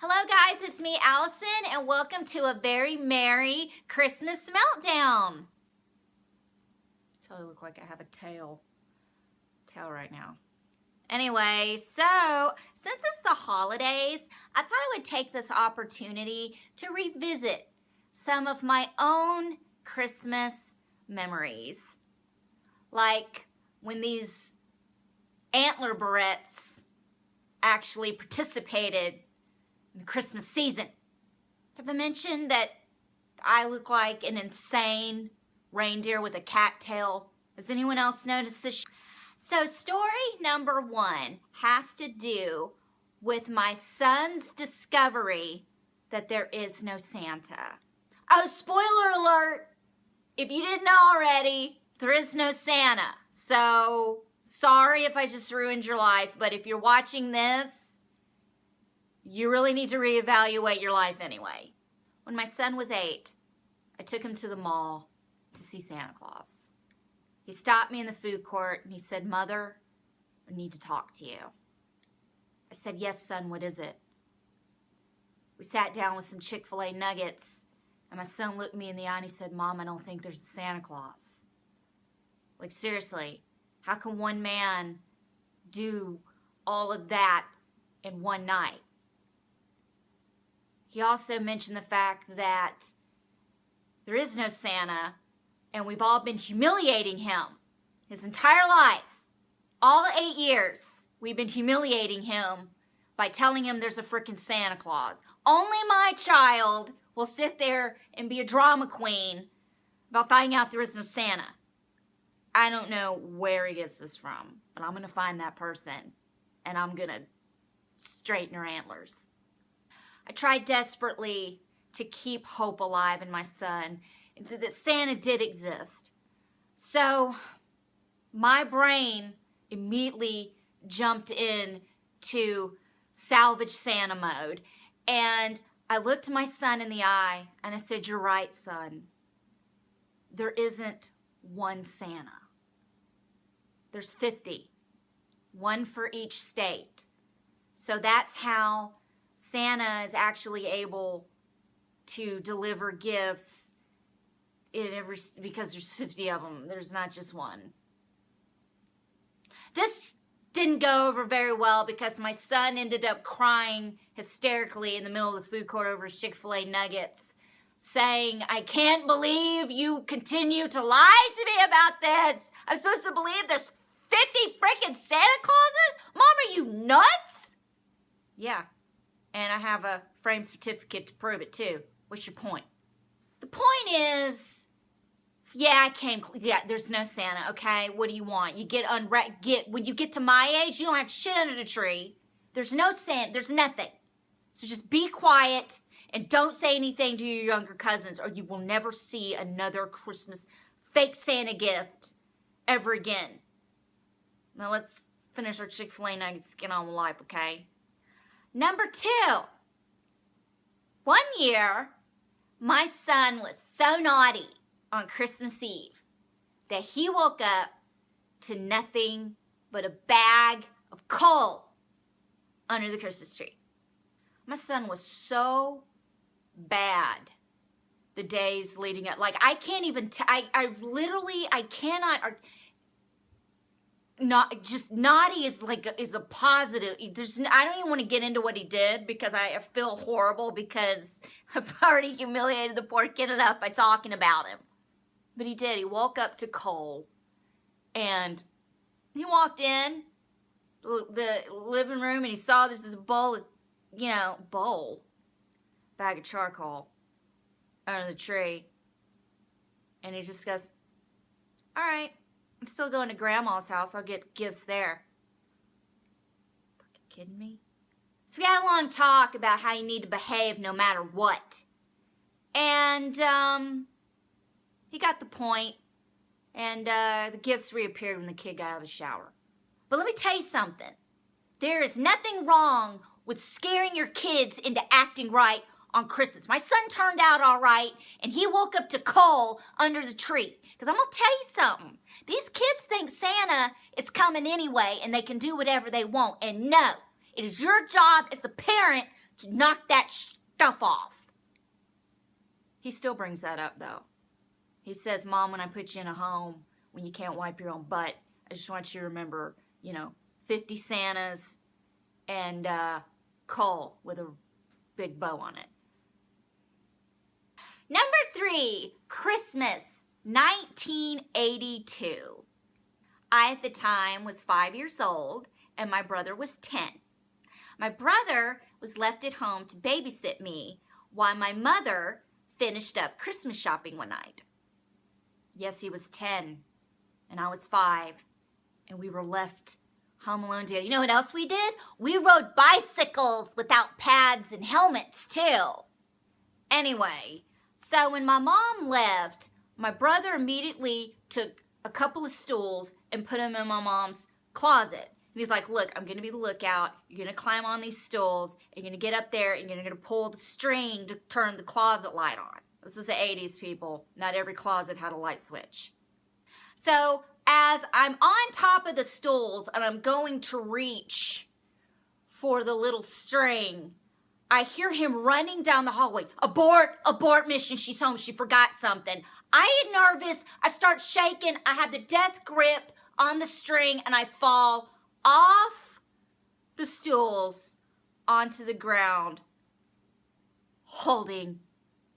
Hello guys, it's me Allison and welcome to a very merry Christmas meltdown. Totally look like I have a tail right now. Anyway, so since it's the holidays, I thought I would take this opportunity to revisit some of my own Christmas memories. Like when these antler barrettes actually participated in the Christmas season. Have I mentioned that I look like an insane reindeer with a cat tail? Has anyone else noticed this? So story number one has to do with my son's discovery that there is no Santa. Oh, spoiler alert, if you didn't know already, there is no Santa. So sorry if I just ruined your life, but if you're watching this, you really need to reevaluate your life anyway. When my son was 8, I took him to the mall to see Santa Claus. He stopped me in the food court and he said, "Mother, I need to talk to you." I said, "Yes, son, what is it?" We sat down with some Chick-fil-A nuggets and my son looked me in the eye and he said, "Mom, I don't think there's a Santa Claus." Like seriously, how can one man do all of that in one night? He also mentioned the fact that there is no Santa and we've all been humiliating him his entire life. All 8 years, we've been humiliating him by telling him there's a freaking Santa Claus. Only my child will sit there and be a drama queen about finding out there is no Santa. I don't know where he gets this from, but I'm going to find that person and I'm going to straighten her antlers. I tried desperately to keep hope alive in my son, that Santa did exist. So my brain immediately jumped in to salvage Santa mode. And I looked my son in the eye and I said, "You're right, son. There isn't one Santa. There's 50, one for each state. So that's how Santa is actually able to deliver gifts in every, because there's 50 of them. There's not just one." This didn't go over very well because my son ended up crying hysterically in the middle of the food court over his Chick-fil-A nuggets, saying, "I can't believe you continue to lie to me about this. I'm supposed to believe there's 50 freaking Santa Clauses? Mom, are you nuts?" Yeah. And I have a framed certificate to prove it too. What's your point? The point is, yeah, there's no Santa, okay? What do you want? You when you get to my age, you don't have shit under the tree. There's no Santa, there's nothing. So just be quiet and don't say anything to your younger cousins or you will never see another Christmas fake Santa gift ever again. Now let's finish our Chick-fil-A nuggets, get on with life, okay? Number 2, one year, my son was so naughty on Christmas Eve that he woke up to nothing but a bag of coal under the Christmas tree. My son was so bad the days leading up. Like, I can't even, I cannot, not just naughty is a positive. I don't even want to get into what he did because I feel horrible because I've already humiliated the poor kid enough by talking about him. But he did. He woke up to coal and he walked in the living room and he saw this is a bowl of, bag of charcoal under the tree. And he just goes, "All right, I'm still going to Grandma's house. I'll get gifts there." Fucking kidding me? So we had a long talk about how you need to behave no matter what. And he got the point. And the gifts reappeared when the kid got out of the shower. But let me tell you something. There is nothing wrong with scaring your kids into acting right on Christmas. My son turned out all right, and he woke up to coal under the tree. Because I'm going to tell you something. These kids think Santa is coming anyway, and they can do whatever they want. And no, it is your job as a parent knock that stuff off. He still brings that up, though. He says, Mom, when I put you in a home, when you can't wipe your own butt, I just want you to remember, 50 Santas and coal with a big bow on it. Number 3, Christmas, 1982. I, at the time, was 5 years old, and my brother was 10. My brother was left at home to babysit me while my mother finished up Christmas shopping one night. Yes, he was 10, and I was 5, and we were left home alone together. You know what else we did? We rode bicycles without pads and helmets, too. Anyway, so when my mom left, my brother immediately took a couple of stools and put them in my mom's closet. And he's like, look, I'm going to be the lookout. You're going to climb on these stools. And you're going to get up there and you're going to pull the string to turn the closet light on. This is the 80s, people. Not every closet had a light switch. So as I'm on top of the stools and I'm going to reach for the little string, I hear him running down the hallway. Abort mission. She's home. She forgot something. I get nervous. I start shaking. I have the death grip on the string and I fall off the stools onto the ground holding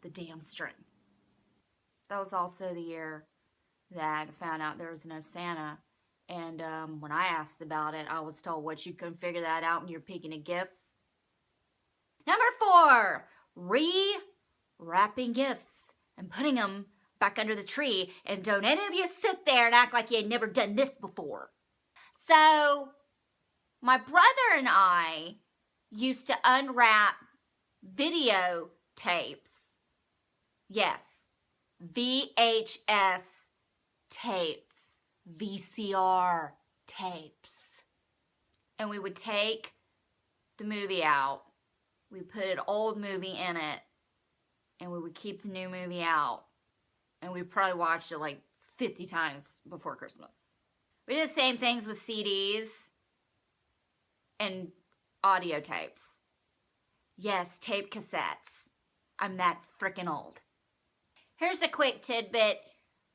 the damn string. That was also the year that I found out there was no Santa. And when I asked about it, I was told, what, you couldn't figure that out when you're peeking at gifts? Number 4, re-wrapping gifts and putting them back under the tree. And don't any of you sit there and act like you had never done this before. So my brother and I used to unwrap video tapes. Yes, VHS tapes, VCR tapes. And we would take the movie out. We put an old movie in it, and we would keep the new movie out. And we probably watched it like 50 times before Christmas. We did the same things with CDs and audio tapes. Yes, tape cassettes. I'm that freaking old. Here's a quick tidbit.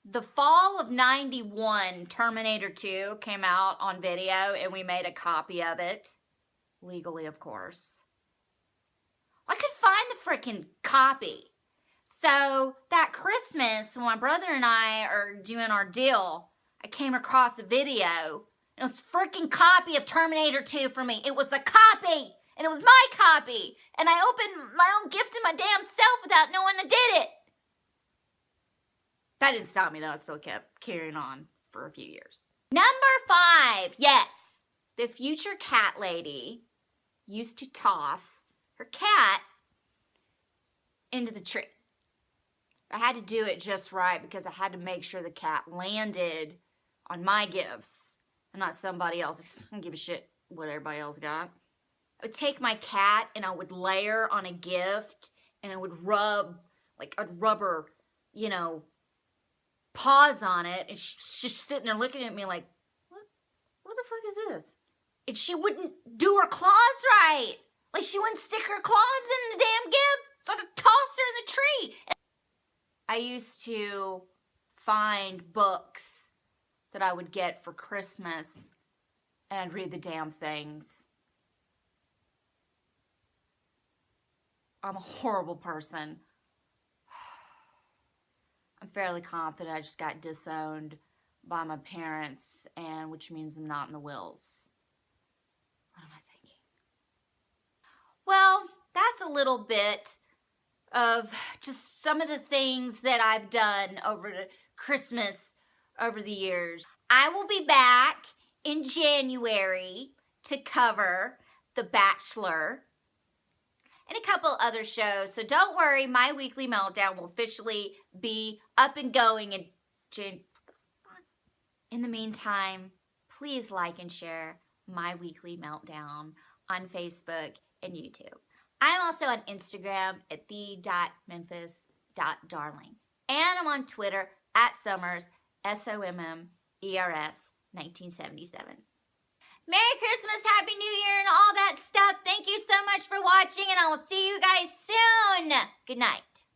The fall of 91, Terminator 2 came out on video, and we made a copy of it. Legally, of course. I could find the freaking copy. So that Christmas, when my brother and I are doing our deal, I came across a video. It was a freaking copy of Terminator 2 for me. It was a copy, and it was my copy. And I opened my own gift to my damn self without knowing I did it. That didn't stop me, though. I still kept carrying on for a few years. Number 5, yes. The future cat lady used to toss her cat into the tree. I had to do it just right because I had to make sure the cat landed on my gifts and not somebody else. I don't give a shit what everybody else got. I would take my cat and I would lay her on a gift and I would rub, like I'd rub her, paws on it, and she's just sitting there looking at me like, what the fuck is this? And she wouldn't do her claws right. Like she wouldn't stick her claws in the damn gift, so I'd toss her in the tree. I used to find books that I would get for Christmas, and I'd read the damn things. I'm a horrible person. I'm fairly confident I just got disowned by my parents, and which means I'm not in the wills. What am I thinking? Well, that's a little bit of just some of the things that I've done over the Christmas over the years. I will be back in January to cover The Bachelor and a couple other shows. So don't worry, my weekly meltdown will officially be up and going in January. In the meantime, please like and share my weekly meltdown on Facebook and YouTube. I'm also on Instagram at the.memphis.darling. And I'm on Twitter at Summers, SOMMERS 1977. Merry Christmas, Happy New Year, and all that stuff. Thank you so much for watching, and I will see you guys soon. Good night.